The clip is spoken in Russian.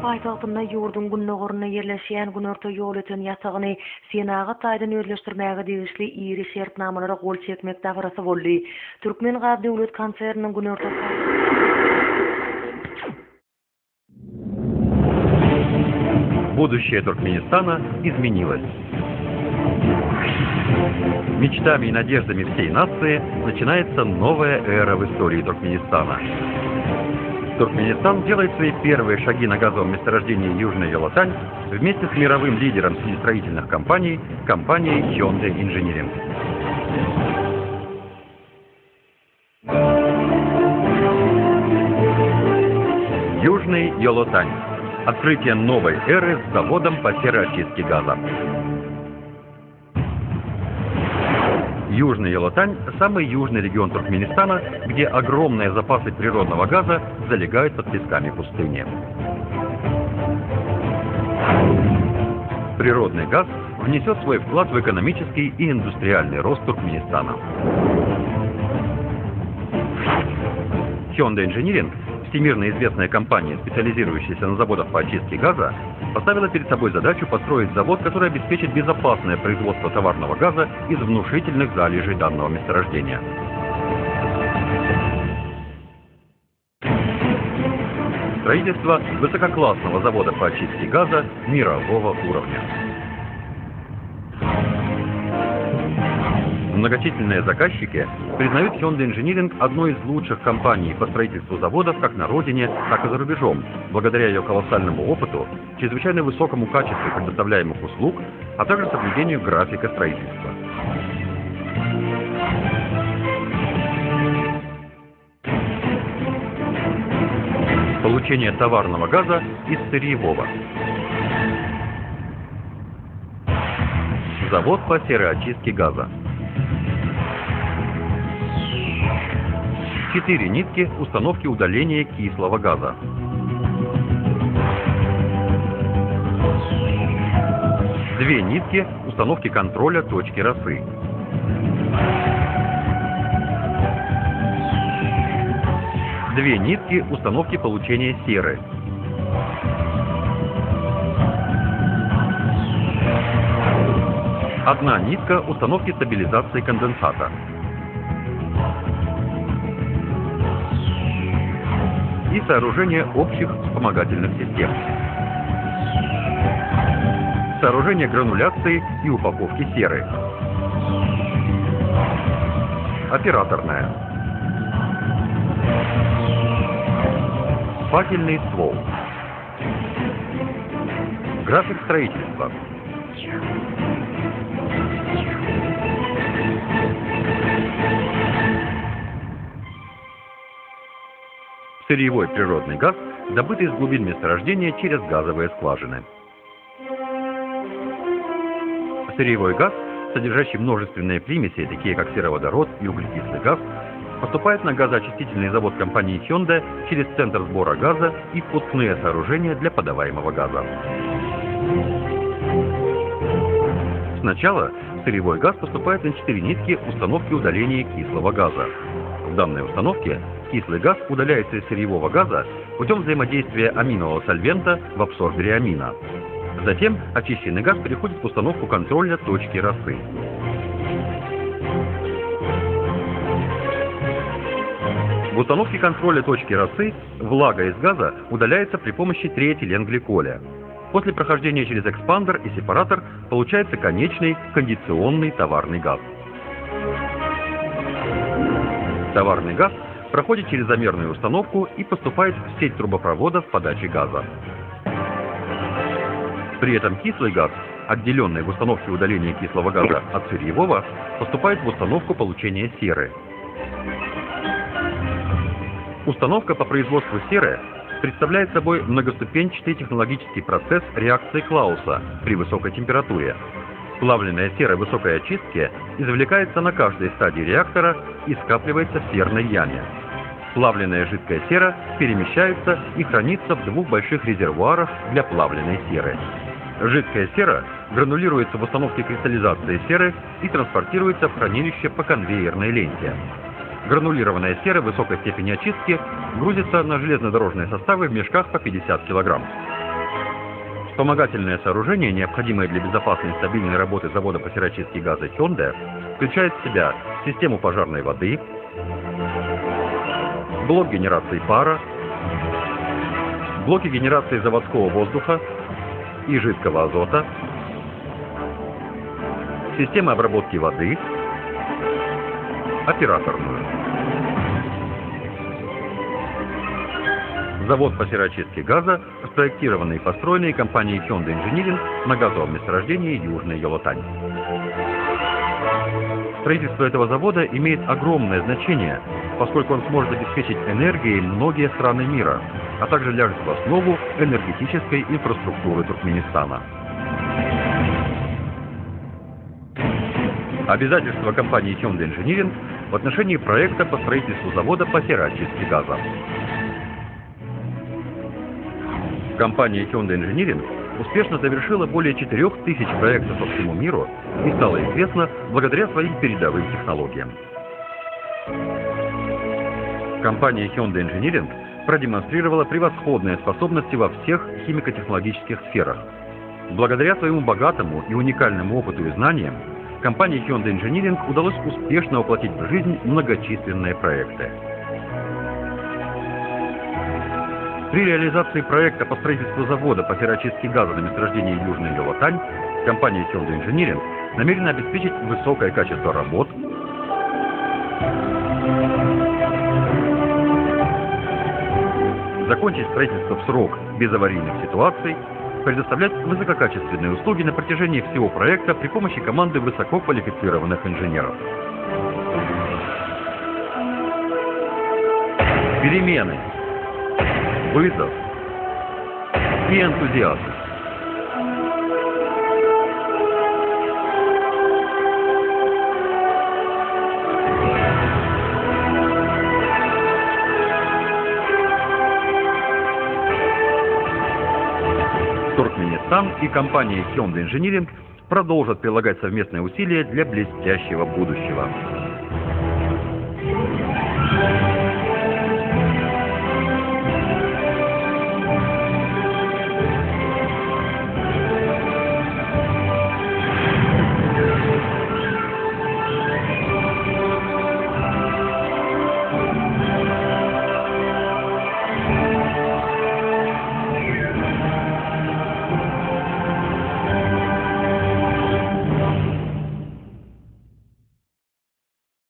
paýtagtynda ýurdun günnägoruna yerleşýän Günorta ýol öten ýasagyny Senaga taýdan özleşdirmäge degişli iri şertnamalara gol çekmek davrasy boldy. Türkmen Gaz Döwlet Konserniniň Günorta Будущее Туркменистана изменилось. Мечтами и надеждами всей нации начинается новая эра в истории Туркменистана. Туркменистан делает свои первые шаги на газовом месторождении Южная Йолотань вместе с мировым лидером среди строительных компаний, компанией Hyundai Engineering. Южный Йолотань. Открытие новой эры с заводом по сероочистке газа. Южный Йолотань – самый южный регион Туркменистана, где огромные запасы природного газа залегают под песками пустыни. Природный газ внесет свой вклад в экономический и индустриальный рост Туркменистана. Hyundai Engineering, всемирно известная компания, специализирующаяся на заводах по очистке газа, поставила перед собой задачу построить завод, который обеспечит безопасное производство товарного газа из внушительных залежей данного месторождения. Строительство высококлассного завода по очистке газа мирового уровня. Многочисленные заказчики признают Hyundai Engineering одной из лучших компаний по строительству заводов как на родине, так и за рубежом, благодаря ее колоссальному опыту, чрезвычайно высокому качеству предоставляемых услуг, а также соблюдению графика строительства. Получение товарного газа из сырьевого. Завод по сероочистке газа. 4 нитки установки удаления кислого газа. 2 нитки установки контроля точки росы. 2 нитки установки получения серы. 1 нитка установки стабилизации конденсата. И сооружение общих вспомогательных систем. Сооружение грануляции и упаковки серы. Операторная. Факельный ствол. График строительства. Сырьевой природный газ, добытый из глубин месторождения через газовые скважины. Сырьевой газ, содержащий множественные примеси, такие как сероводород и углекислый газ, поступает на газоочистительный завод компании Hyundai через центр сбора газа и впускные сооружения для подаваемого газа. Сначала сырьевой газ поступает на 4 нитки установки удаления кислого газа. В данной установке кислый газ удаляется из сырьевого газа путем взаимодействия аминового сольвента в абсорбере амина. Затем очищенный газ переходит в установку контроля точки росы. В установке контроля точки росы влага из газа удаляется при помощи триэтиленгликоля. После прохождения через экспандер и сепаратор получается конечный кондиционный товарный газ. Товарный газ проходит через замерную установку и поступает в сеть трубопроводов подачи газа. При этом кислый газ, отделенный в установке удаления кислого газа от сырьевого, поступает в установку получения серы. Установка по производству серы представляет собой многоступенчатый технологический процесс реакции Клауса при высокой температуре. Плавленная сера высокой очистки извлекается на каждой стадии реактора и скапливается в серной яме. Плавленная жидкая сера перемещается и хранится в 2 больших резервуарах для плавленной серы. Жидкая сера гранулируется в установке кристаллизации серы и транспортируется в хранилище по конвейерной ленте. Гранулированная сера высокой степени очистки грузится на железнодорожные составы в мешках по 50 кг. Вспомогательное сооружение, необходимое для безопасной и стабильной работы завода по сырочистке газа Hyundai, включает в себя систему пожарной воды, блок генерации пара, блоки генерации заводского воздуха и жидкого азота, системы обработки воды, операторную. Завод по сырочистке газа, спроектированный и построенный компанией Hyundai Engineering на газовом месторождении Южная Йолотань. Строительство этого завода имеет огромное значение, поскольку он сможет обеспечить энергией многие страны мира, а также ляжет в основу энергетической инфраструктуры Туркменистана. Обязательства компании Hyundai Engineering в отношении проекта по строительству завода по сырочистке газа. Компания Hyundai Engineering успешно завершила более 4000 проектов по всему миру и стала известна благодаря своим передовым технологиям. Компания Hyundai Engineering продемонстрировала превосходные способности во всех химико-технологических сферах. Благодаря своему богатому и уникальному опыту и знаниям, компании Hyundai Engineering удалось успешно воплотить в жизнь многочисленные проекты. При реализации проекта по строительству завода по сырочистке газа на месторождении Южная Йолотань компания Hyundai Engineering намерена обеспечить высокое качество работ, закончить строительство в срок без аварийных ситуаций, предоставлять высококачественные услуги на протяжении всего проекта при помощи команды высококвалифицированных инженеров. Перемены, вызов и энтузиазм. Туркменистан и компания Hyundai Engineering продолжат прилагать совместные усилия для блестящего будущего.